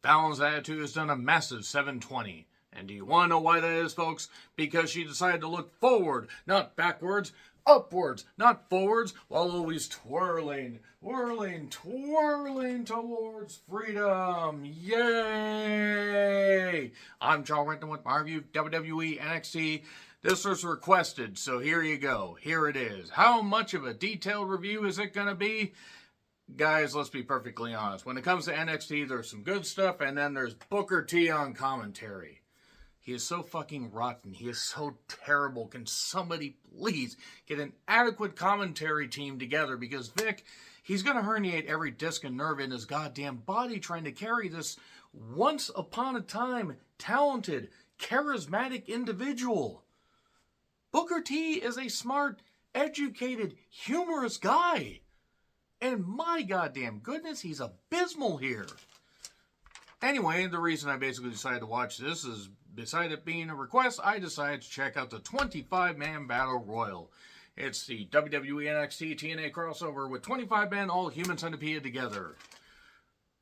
Fallon's Attitude has done a massive 720. And do you want to know why that is, folks? Because she decided to look forward, not backwards, upwards, not forwards, while always twirling towards freedom. Yay! I'm John Renton with my review of WWE NXT. This was requested, so here you go. Here it is. How much of a detailed review is it going to be? Guys, let's be perfectly honest. When it comes to NXT, there's some good stuff, and then there's Booker T on commentary. He is so fucking rotten. He is so terrible. Can somebody please get an adequate commentary team together? Because Vic, he's going to herniate every disc and nerve in his goddamn body trying to carry this once upon a time talented, charismatic individual. Booker T is a smart, educated, humorous guy. And my goddamn goodness, he's abysmal here. Anyway, the reason I basically decided to watch this is, beside it being a request, I decided to check out the 25-man Battle Royal. It's the WWE NXT TNA crossover with 25 men all human centipede together.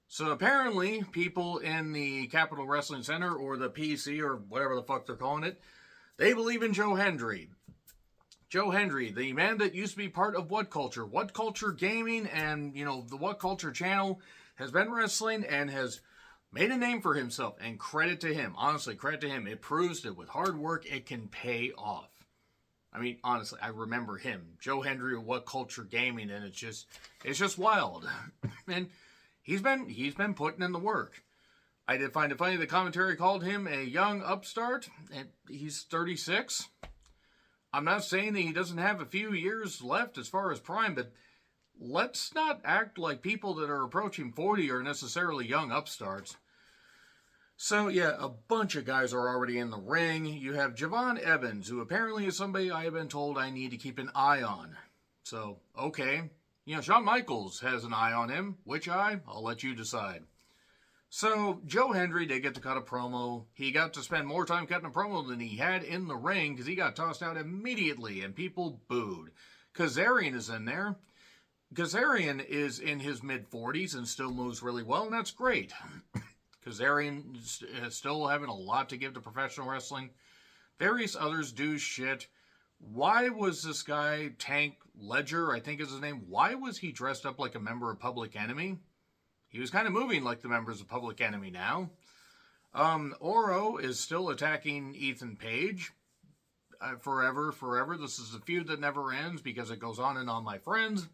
So apparently, people in the Capitol Wrestling Center, or the PC, or whatever the fuck they're calling it, they believe in Joe Hendry. Joe Hendry, the man that used to be part of What Culture. What Culture Gaming and, the What Culture channel has been wrestling and has made a name for himself, and credit to him. Honestly, credit to him. It proves that with hard work, it can pay off. I mean, honestly, I remember him, Joe Hendry of What Culture Gaming, and it's just wild. And he's been putting in the work. I did find it funny the commentary called him a young upstart, and he's 36. I'm not saying that he doesn't have a few years left as far as prime, but let's not act like people that are approaching 40 are necessarily young upstarts. So, yeah, a bunch of guys are already in the ring. You have JeVon Evans, who apparently is somebody I have been told I need to keep an eye on. So, okay. Shawn Michaels has an eye on him. Which eye? I'll let you decide. So, Joe Hendry did get to cut a promo. He got to spend more time cutting a promo than he had in the ring because he got tossed out immediately and people booed. Kazarian is in there. Kazarian is in his mid-40s and still moves really well, and that's great. Kazarian is still having a lot to give to professional wrestling. Various others do shit. Why was this guy, Tank Ledger, I think is his name, why was he dressed up like a member of Public Enemy? He was kind of moving like the members of Public Enemy now. Oro is still attacking Ethan Page. Forever. This is a feud that never ends because it goes on and on, my friends.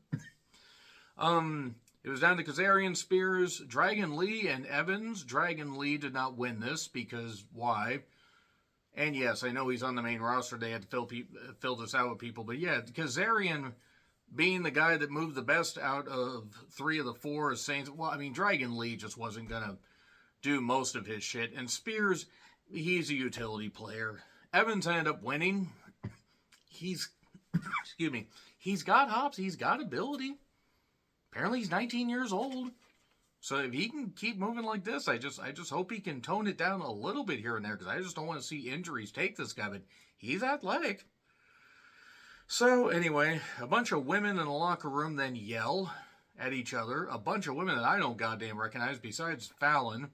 It was down to Kazarian, Spears, Dragon Lee, and Evans. Dragon Lee did not win this because why? And yes, I know he's on the main roster. They had to fill this out with people. But yeah, Kazarian being the guy that moved the best out of 3 of the 4 as Saints. Well, I mean, Dragon Lee just wasn't going to do most of his shit. And Spears, he's a utility player. Evans ended up winning. He's got hops. He's got ability. Apparently he's 19 years old. So if he can keep moving like this, I just hope he can tone it down a little bit here and there, because I just don't want to see injuries take this guy, but he's athletic. So anyway, a bunch of women in the locker room then yell at each other. A bunch of women that I don't goddamn recognize besides Fallon,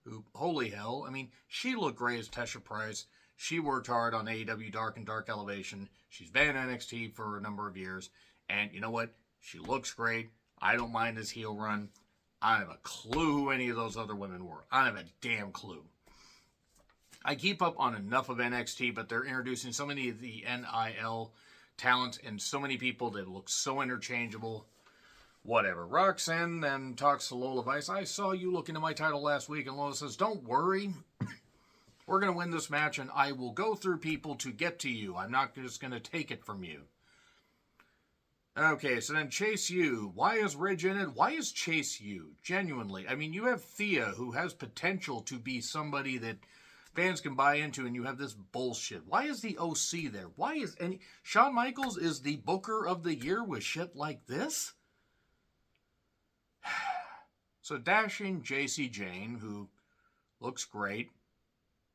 who, holy hell, I mean, she looked great as Tesha Price. She worked hard on AEW Dark and Dark Elevation. She's been in NXT for a number of years. And you know what? She looks great. I don't mind this heel run. I don't have a clue who any of those other women were. I don't have a damn clue. I keep up on enough of NXT, but they're introducing so many of the NIL talent and so many people that look so interchangeable. Whatever. Roxanne then talks to Lola Vice. I saw you look into my title last week, and Lola says, don't worry. We're going to win this match, and I will go through people to get to you. I'm not just going to take it from you. Okay, so then Chase U. Why is Ridge in it? Why is Chase U? Genuinely. I mean, you have Thea, who has potential to be somebody that fans can buy into, and you have this bullshit. Why is the OC there? Why is Shawn Michaels is the Booker of the Year with shit like this? So dashing JC Jane, who looks great,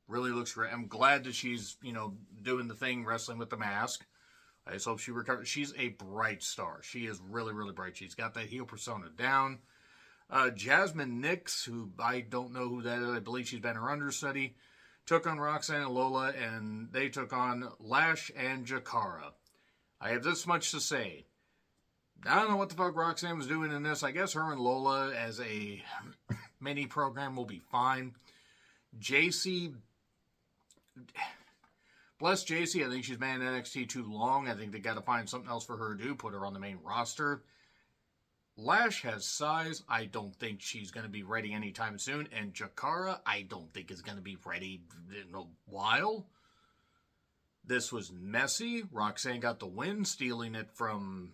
really looks great. I'm glad that she's, doing the thing, wrestling with the mask. I just hope she recovers. She's a bright star. She is really, really bright. She's got that heel persona down. Jasmine Nix, who I don't know who that is, I believe she's been her understudy, took on Roxanne and Lola, and they took on Lash and Jakara. I have this much to say. I don't know what the fuck Roxanne was doing in this. I guess her and Lola as a mini program will be fine. JC, bless JC, I think she's been in NXT too long. I think they got to find something else for her to do, put her on the main roster. Lash has size. I don't think she's going to be ready anytime soon. And Jakara, I don't think is going to be ready in a while. This was messy. Roxanne got the win, stealing it from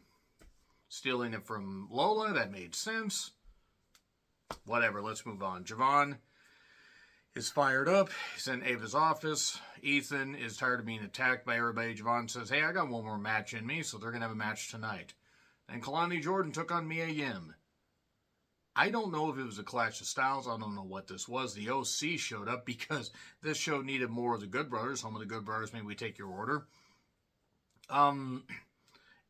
Lola. That made sense. Whatever, let's move on. JeVon is fired up. He's in Ava's office. Ethan is tired of being attacked by everybody. JeVon says, hey, I got one more match in me, so they're going to have a match tonight. And Kalani Jordan took on Mia Yim. I don't know if it was a clash of styles. I don't know what this was. The OC showed up because this show needed more of the Good Brothers. Home of the Good Brothers, maybe we take your order. And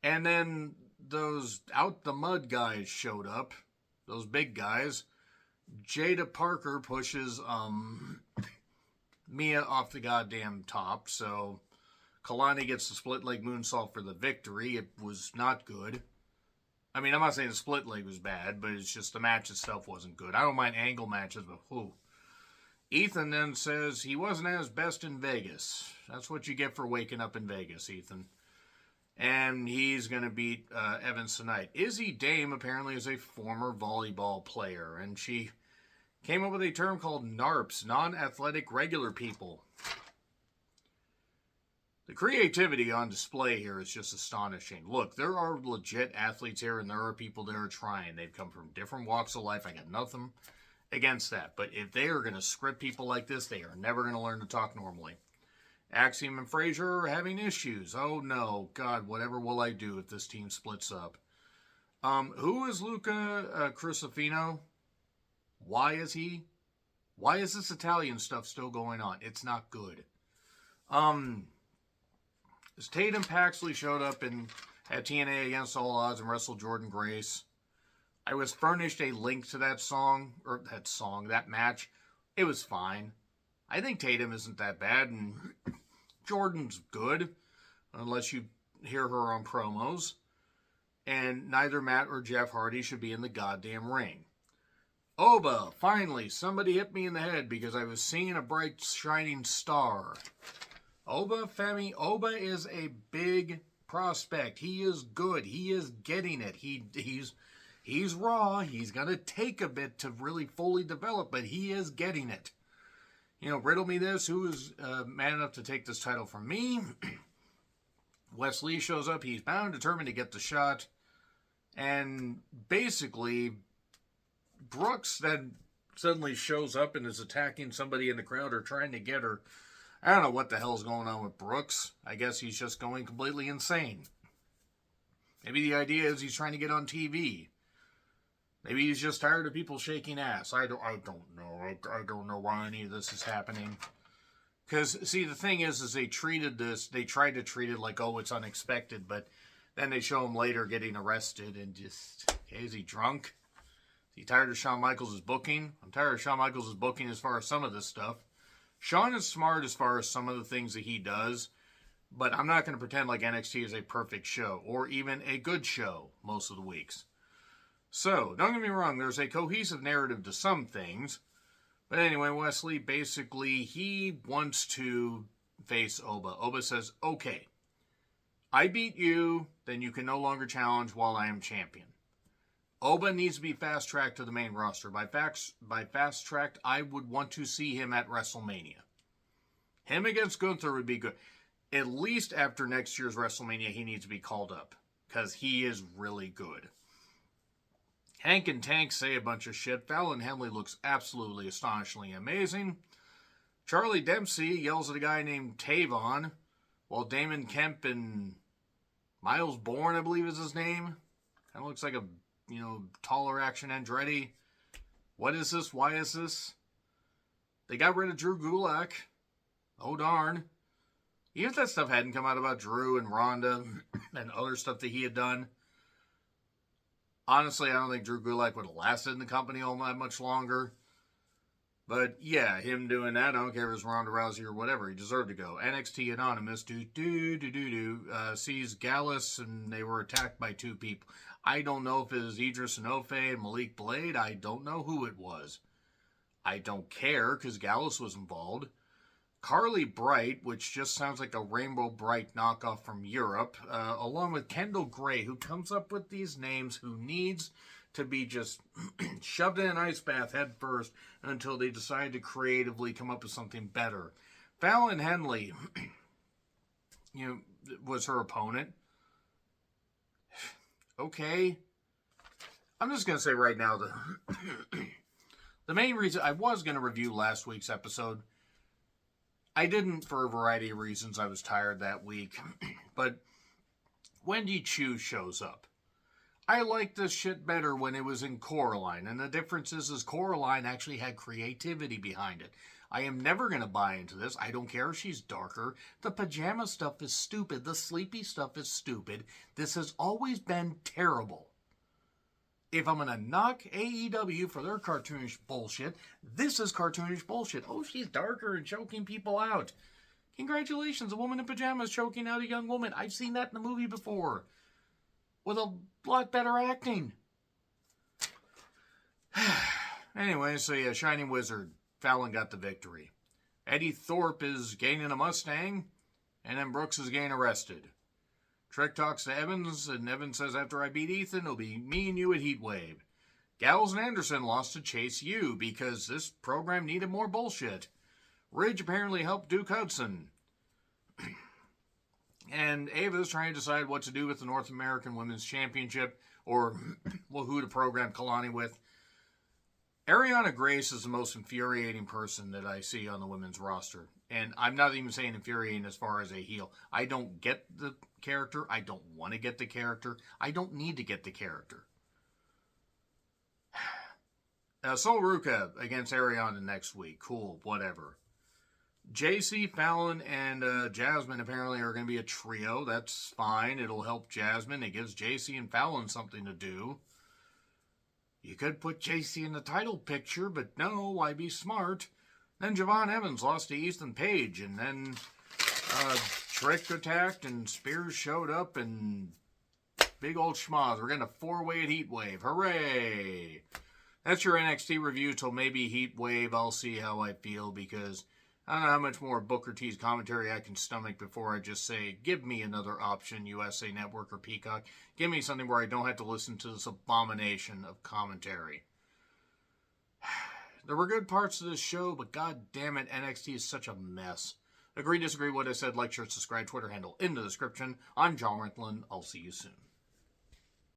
then those out the mud guys showed up. Those big guys. Jada Parker pushes Mia off the goddamn top. So Kalani gets the split leg moonsault for the victory. It was not good. I mean, I'm not saying the split leg was bad, but it's just the match itself wasn't good. I don't mind angle matches, but whew. Ethan then says he wasn't at his best in Vegas. That's what you get for waking up in Vegas, Ethan. And he's going to beat Evans tonight. Izzy Dame apparently is a former volleyball player, and she came up with a term called NARPs, non-athletic regular people. The creativity on display here is just astonishing. Look, there are legit athletes here, and there are people that are trying. They've come from different walks of life. I got nothing against that. But if they are going to script people like this, they are never going to learn to talk normally. Axiom and Frazier are having issues. Oh, no. God, whatever will I do if this team splits up? Who is Luca Crucifino? Why is this Italian stuff still going on? It's not good. Tatum Paxley showed up at TNA Against All Odds and wrestled Jordan Grace. I was furnished a link to that match. It was fine. I think Tatum isn't that bad, and Jordan's good, unless you hear her on promos. And neither Matt or Jeff Hardy should be in the goddamn ring. Oba, finally, somebody hit me in the head because I was seeing a bright, shining star. Oba is a big prospect. He is good. He is getting it. He's raw. He's going to take a bit to really fully develop, but he is getting it. You know, riddle me this. Who is man enough to take this title from me? Wes Lee shows up. He's bound, determined to get the shot. And basically, Brooks then suddenly shows up and is attacking somebody in the crowd or trying to get her. I don't know what the hell's going on with Brooks. I guess he's just going completely insane. Maybe the idea is he's trying to get on TV. Maybe he's just tired of people shaking ass. I don't know. I don't know why any of this is happening. Because, see, the thing is they tried to treat it like, oh, it's unexpected, but then they show him later getting arrested and just, hey, is he drunk? Is he tired of Shawn Michaels' booking? I'm tired of Shawn Michaels' booking as far as some of this stuff. Shawn is smart as far as some of the things that he does, but I'm not going to pretend like NXT is a perfect show or even a good show most of the weeks. So, don't get me wrong, there's a cohesive narrative to some things, but anyway, Wesley, basically, he wants to face Oba. Oba says, okay, I beat you, then you can no longer challenge while I am champion. Oba needs to be fast-tracked to the main roster. By fast-tracked, I would want to see him at WrestleMania. Him against Gunther would be good. At least after next year's WrestleMania, he needs to be called up. Because he is really good. Hank and Tank say a bunch of shit. Fallon Henley looks absolutely astonishingly amazing. Charlie Dempsey yells at a guy named Tavon, while Damon Kemp and Miles Bourne, I believe is his name. Kind of looks like a taller Action Andretti. What is this? Why is this? They got rid of Drew Gulak. Oh, darn. Even if that stuff hadn't come out about Drew and Ronda and other stuff that he had done, Honestly, I don't think Drew Gulak would have lasted in the company all that much longer. But yeah, him doing that, I don't care if it was Ronda Rousey or whatever, he deserved to go. NXT Anonymous sees Gallus and they were attacked by two people. I don't know if it was Idris Enofe and Malik Blade. I don't know who it was. I don't care because Gallus was involved. Carly Bright, which just sounds like a Rainbow Bright knockoff from Europe, along with Kendall Gray, who comes up with these names, who needs to be just shoved in an ice bath head first until they decide to creatively come up with something better. Fallon Henley, was her opponent. Okay. I'm just going to say right now that the main reason I was going to review last week's episode, I didn't for a variety of reasons. I was tired that week. But Wendy Chu shows up. I liked this shit better when it was in Coraline. And the difference is Coraline actually had creativity behind it. I am never going to buy into this. I don't care if she's darker. The pajama stuff is stupid. The sleepy stuff is stupid. This has always been terrible. If I'm going to knock AEW for their cartoonish bullshit, this is cartoonish bullshit. Oh, she's darker and choking people out. Congratulations, a woman in pajamas choking out a young woman. I've seen that in the movie before. With a lot better acting. Anyway, so yeah, Shining Wizard. Fallon got the victory. Eddie Thorpe is gaining a Mustang, and then Brooks is getting arrested. Trick talks to Evans, and Evans says, after I beat Ethan, it'll be me and you at Heatwave. Gallows and Anderson lost to Chase U because this program needed more bullshit. Ridge apparently helped Duke Hudson. And Ava's trying to decide what to do with the North American Women's Championship, or who to program Kalani with. Ariana Grace is the most infuriating person that I see on the women's roster. And I'm not even saying infuriating as far as a heel. I don't get the character. I don't want to get the character. I don't need to get the character. Sol Ruca against Ariana next week. Cool, whatever. JC, Fallon, and Jasmine apparently are going to be a trio. That's fine. It'll help Jasmine. It gives JC and Fallon something to do. You could put JC in the title picture, but no, why be smart? Then JeVon Evans lost to Ethan Page, and then Trick attacked, and Spears showed up, and big old schmoz. We're getting a 4-way at Heatwave. Hooray! That's your NXT review till maybe Heatwave. I'll see how I feel, because I don't know how much more Booker T's commentary I can stomach before I just say, give me another option, USA Network or Peacock. Give me something where I don't have to listen to this abomination of commentary. There were good parts of this show, but god damn it, NXT is such a mess. Agree, disagree, what I said, like, share, subscribe, Twitter handle in the description. I'm John Rentlin. I'll see you soon.